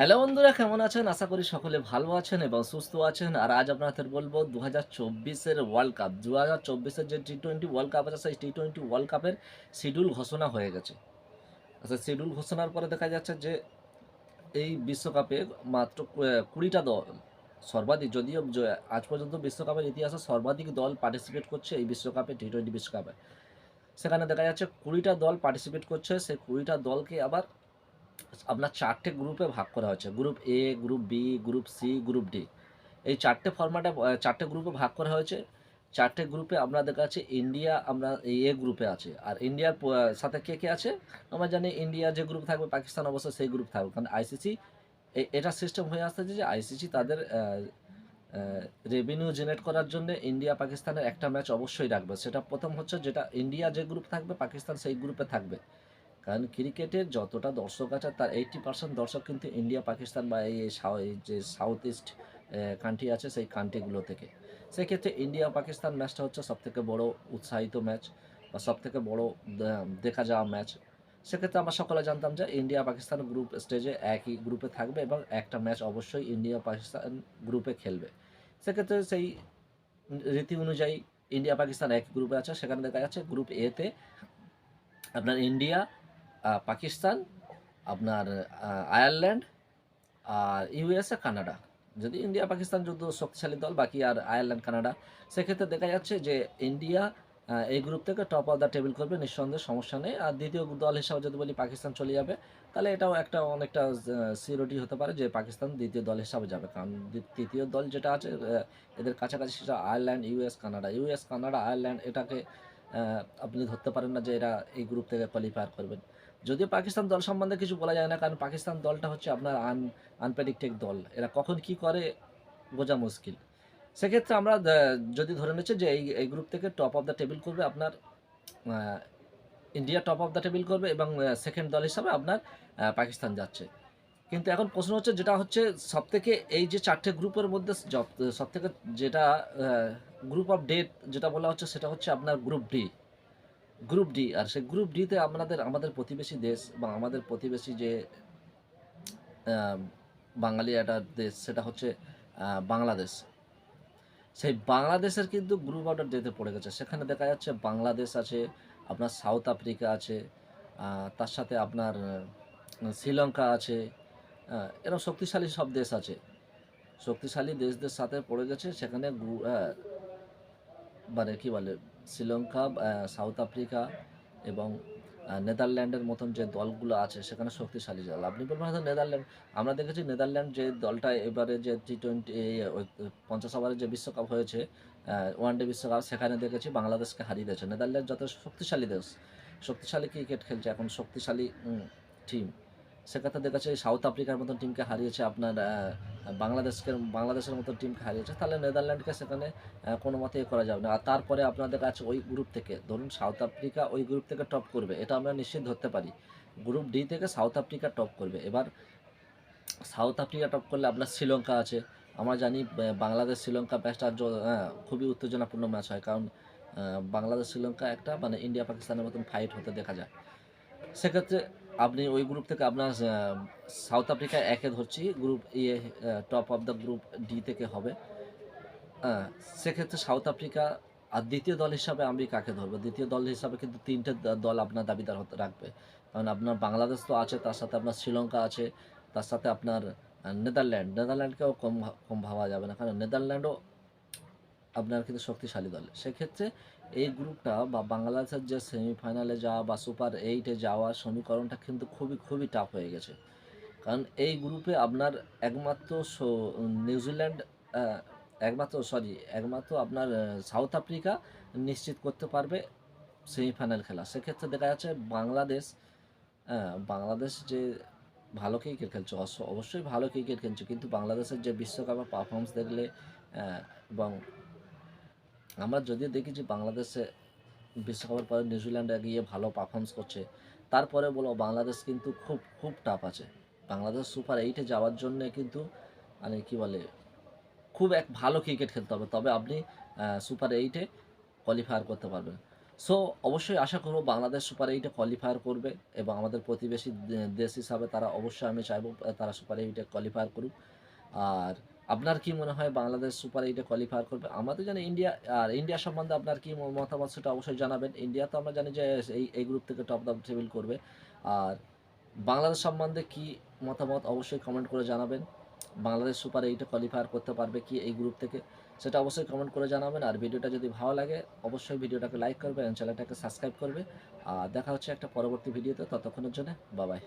Hello বন্ধুরা, কেমন আছেন? আশা করি সকলে ভালো আছেন এবং সুস্থ আছেন। আর আজ আপনাদের বলব ২০২৪ ওয়ার্ল্ড কাপ। ২০২৪ যে টি-টোয়েন্টি ওয়ার্ল্ড কাপ আছে, সেই টি-টোয়েন্টি ওয়ার্ল্ড কাপের শিডিউল ঘোষণা হয়ে গেছে। আচ্ছা, শিডিউল ঘোষণার পরে দেখা যাচ্ছে যে এই বিশ্বকাপে মাত্র ২০টা দল সর্বাধিক, যদিও আজ পর্যন্ত বিশ্বকাপের ইতিহাসে সর্বাধিক দল পার্টিসিপেট করছে এই বিশ্বকাপে, টি-টোয়েন্টি বিশ্বকাপে। সেখানে দেখা যাচ্ছে ২০টা দল পার্টিসিপেট করছে। সেই ২০টা দলকে আবার আপনার ৪টে গ্রুপে ভাগ করা হয়েছে। Group A, group B, group C, group D. এই ৪টে ফরম্যাটে ৪টে গ্রুপে ভাগ করা হয়েছে। ৪টে গ্রুপে আপনাদের কাছে ইন্ডিয়া আমরা এ গ্রুপে আছে। আর ইন্ডিয়ার সাথে কে আছে? আমরা জানি ইন্ডিয়া যে গ্রুপ থাকবে, পাকিস্তান অবশ্যই সেই গ্রুপ থাকবে। কারণ আইসিসি এটা সিস্টেম হয়ে আসতেছে যে আইসিসি তাদের রেভিনিউ জেনারেট করার জন্য ইন্ডিয়া পাকিস্তানের একটা ম্যাচ অবশ্যই রাখবে। সেটা প্রথম হচ্ছে, যেটা ইন্ডিয়া যে গ্রুপ থাকবে, পাকিস্তান সেই গ্রুপে থাকবে। কারণ ক্রিকেটের যতটা দর্শক আছে তার 80% দর্শক কিন্তু ইন্ডিয়া পাকিস্তান বা এই যে সাউথ ইস্ট কান্ট্রি আছে সেই কান্ট্রিগুলো থেকে। সেক্ষেত্রে ইন্ডিয়া পাকিস্তান ম্যাচটা হচ্ছে সবথেকে বড় উৎসাহিত ম্যাচ বা সবথেকে বড় দেখা যাওয়া ম্যাচ। সেক্ষেত্রে আমরা সকলে জানতাম যে ইন্ডিয়া পাকিস্তান গ্রুপ স্টেজে একই গ্রুপে থাকবে এবং একটা ম্যাচ অবশ্যই ইন্ডিয়া পাকিস্তান গ্রুপে খেলবে। সেক্ষেত্রে সেই রীতি অনুযায়ী ইন্ডিয়া পাকিস্তান একই গ্রুপে আছে। সেখানে দেখা যাচ্ছে গ্রুপ এতে আপনার ইন্ডিয়া, পাকিস্তান, আপনার আয়ারল্যান্ড আর ইউএসএ, কানাডা। যদি ইন্ডিয়া পাকিস্তান যুদ্ধ শক্তিশালী দল, বাকি আর আয়ারল্যান্ড, কানাডা। সেক্ষেত্রে দেখা যাচ্ছে যে ইন্ডিয়া এই গ্রুপ থেকে টপ অফ দ্য টেবিল করবে, নিঃসন্দেহে, সমস্যা নেই। আর দ্বিতীয় দল হিসাবে যদি বলি পাকিস্তান চলে যাবে, তাহলে এটাও একটা অনেকটা সিওরিটি হতে পারে যে পাকিস্তান দ্বিতীয় দল হিসাবে যাবে। কারণ তৃতীয় দল যেটা আছে এদের কাছাকাছি, সেটা Ireland, US, Canada. US, Canada, Ireland এটাকে আপনি ধরতে পারেন না যে এরা এই গ্রুপ থেকে কোয়ালিফায়ার করবেন। যদিও পাকিস্তান দল সম্বন্ধে কিছু বলা যায় না, কারণ পাকিস্তান দলটা হচ্ছে আপনার আনপ্রেডিক্টেড দল। এরা কখন কি করে বোঝা মুশকিল। সেক্ষেত্রে আমরা যদি ধরে নিচ্ছি যে এই গ্রুপ থেকে টপ অফ দ্য টেবিল করবে আপনার India, top of the table করবে এবং সেকেন্ড দল হিসাবে আপনার পাকিস্তান যাচ্ছে। কিন্তু এখন প্রশ্ন হচ্ছে, যেটা হচ্ছে সবথেকে এই যে ৪টে গ্রুপের মধ্যে সবথেকে যেটা গ্রুপ অফ ডেথ যেটা বলা হচ্ছে, সেটা হচ্ছে আপনার গ্রুপ ডি। গ্রুপ ডি, আর সেই গ্রুপ ডিতে আমাদের প্রতিবেশী দেশ বা আমাদের প্রতিবেশী যে আহ, বাঙালি একটা দেশ, সেটা হচ্ছে বাংলাদেশ। সেই বাংলাদেশের কিন্তু গ্রুপ অর্ডার ডেতে পড়ে গেছে। সেখানে দেখা যাচ্ছে বাংলাদেশ আছে, আপনার সাউথ আফ্রিকা আছে, তার সাথে আপনার শ্রীলঙ্কা আছে। এরকম শক্তিশালী সব দেশ আছে। শক্তিশালী দেশদের সাথে পড়ে গেছে সেখানে মানে কি বলে, শ্রীলঙ্কা, সাউথ আফ্রিকা এবং নেদারল্যান্ডের মতন যে দলগুলো আছে সেখানে শক্তিশালী দল। আপনি বলবেন হয়তো নেদারল্যান্ড, আমরা দেখেছি নেদারল্যান্ড যে দলটা এবারে যে টি-টোয়েন্টি 50 ওভারের যে বিশ্বকাপ হয়েছে, ওয়ান ডে বিশ্বকাপ, সেখানে দেখেছি বাংলাদেশকে হারিয়ে দিয়েছে। নেদারল্যান্ড যথেষ্ট শক্তিশালী দেশ, শক্তিশালী ক্রিকেট খেলছে এখন, শক্তিশালী টিম। সেক্ষেত্রে দেখা যাচ্ছে সাউথ আফ্রিকার মতন টিমকে হারিয়েছে, আপনার বাংলাদেশের মতো টিমকে হারিয়েছে। তাহলে নেদারল্যান্ডকে সেখানে কোনো মতেই করা যাবে না। আর তারপরে আপনাদের কাছে ওই গ্রুপ থেকে ধরুন সাউথ আফ্রিকা ওই গ্রুপ থেকে টপ করবে, এটা আমরা নিশ্চিত ধরতে পারি। গ্রুপ ডি থেকে সাউথ আফ্রিকা টপ করবে। এবার সাউথ আফ্রিকা টপ করলে আপনার শ্রীলঙ্কা আছে। আমরা জানি বাংলাদেশ শ্রীলঙ্কা ম্যাচটা খুবই উত্তেজনাপূর্ণ ম্যাচ হয়, কারণ বাংলাদেশ শ্রীলঙ্কা একটা মানে ইন্ডিয়া পাকিস্তানের মতন ফাইট হতে দেখা যায়। সেক্ষেত্রে আপনি ওই গ্রুপ থেকে আপনার সাউথ আফ্রিকা একে ধরছি, group top of the group D থেকে হবে। হ্যাঁ, সেক্ষেত্রে সাউথ আফ্রিকা। আর দ্বিতীয় দল হিসাবে আমি কাকে ধরবো? দ্বিতীয় দল হিসাবে কিন্তু ৩টে দল আপনার দাবিদার হতে রাখবে। কারণ আপনার বাংলাদেশ তো আছে, তার সাথে আপনার শ্রীলঙ্কা আছে, তার সাথে আপনার নেদারল্যান্ডকেও কম ভাবা যাবে না, কারণ নেদারল্যান্ডও আপনার কিন্তু শক্তিশালী দল। সেক্ষেত্রে এই গ্রুপটা বা বাংলাদেশের যে সেমিফাইনালে যাওয়া বা সুপার এইটে যাওয়ার সমীকরণটা কিন্তু খুবই খুবই টাফ হয়ে গেছে। কারণ এই গ্রুপে আপনার একমাত্র নিউজিল্যান্ড, আহ, একমাত্র আপনার সাউথ আফ্রিকা নিশ্চিত করতে পারবে সেমিফাইনাল খেলা। সেক্ষেত্রে দেখা যাচ্ছে বাংলাদেশ যে ভালো ক্রিকেট খেলছে, অবশ্যই ভালো ক্রিকেট খেলছে, কিন্তু বাংলাদেশের যে বিশ্বকাপের পারফরমেন্স দেখলে এবং আমরা যদিও দেখি যে বাংলাদেশে বিশ্বকাপের পরে নিউজিল্যান্ডে গিয়ে ভালো পারফরমেন্স করছে, তারপরে বলো বাংলাদেশ কিন্তু খুব খুব টাফ আছে। বাংলাদেশ সুপার এইটে যাওয়ার জন্য কিন্তু মানে কি বলে, খুব এক ভালো ক্রিকেট খেলতে হবে, তবে আপনি সুপার এইটে কোয়ালিফায়ার করতে পারবেন। সো অবশ্যই আশা করব বাংলাদেশ সুপার 8 এ কোয়ালিফায়ার করবে এবং আমাদের প্রতিবেশী দেশ হিসাবে তারা অবশ্যই আমি চাইবো তারা সুপার 8 এ কোয়ালিফায়ার করুক। আর আপনার কি মনে হয় বাংলাদেশ সুপার 8 এ কোয়ালিফায়ার করবে? আমরা তো জানি ইন্ডিয়া, আর ইন্ডিয়া সম্বন্ধে আপনার কি মতামত সেটা অবশ্যই জানাবেন। ইন্ডিয়া তো আমরা জানি যে এই গ্রুপ থেকে টপ অফ দ্য টেবিল করবে। আর বাংলাদেশ সম্বন্ধে কি মতামত অবশ্যই কমেন্ট করে জানাবেন। বাংলাদেশ সুপার 8 এ কোয়ালিফায়ার করতে পারবে কি এই গ্রুপ থেকে? সেটা অবশ্যই কমেন্ট করে জানাবেন। আর ভিডিওটা যদি ভালো লাগে অবশ্যই ভিডিওটাকে লাইক করবে এবং চ্যানেলটাকে সাবস্ক্রাইব করবে। আর দেখা হচ্ছে একটা পরবর্তী ভিডিওতে। ততক্ষণের জন্য বাই বাই।